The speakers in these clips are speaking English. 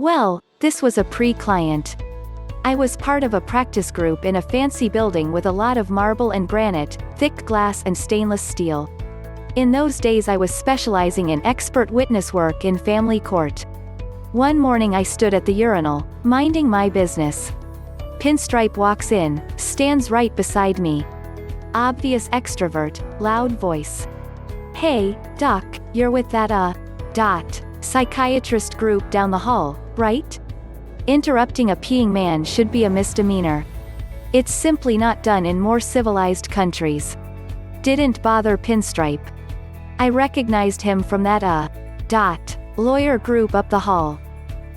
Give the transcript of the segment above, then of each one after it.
Well, this was a pre-client. I was part of a practice group in a fancy building with a lot of marble and granite, thick glass and stainless steel. In those days I was specializing in expert witness work in family court. One morning I stood at the urinal, minding my business. Pinstripe walks in, stands right beside me. Obvious extrovert, loud voice. "Hey, Doc, you're with that psychiatrist group down the hall, right?" Interrupting a peeing man should be a misdemeanor. It's simply not done in more civilized countries. Didn't bother Pinstripe. I recognized him from that lawyer group up the hall.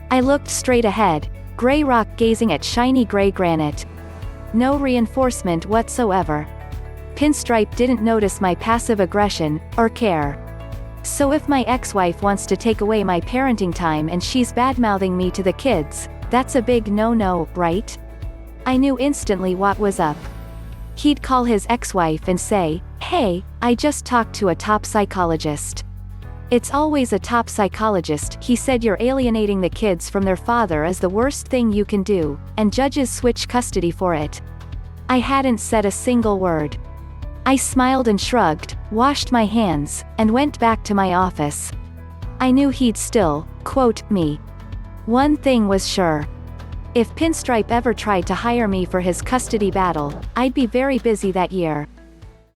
I looked straight ahead, gray rock gazing at shiny gray granite. No reinforcement whatsoever. Pinstripe didn't notice my passive aggression, or care. So if my ex-wife wants to take away my parenting time and she's bad-mouthing me to the kids, that's a big no-no, right? I knew instantly what was up. He'd call his ex-wife and say, "Hey, I just talked to a top psychologist." "It's always a top psychologist," he said. "You're alienating the kids from their father is the worst thing you can do, and judges switch custody for it." I hadn't said a single word. I smiled and shrugged, washed my hands, and went back to my office. I knew he'd still, quote, me. One thing was sure. If Pinstripe ever tried to hire me for his custody battle, I'd be very busy that year.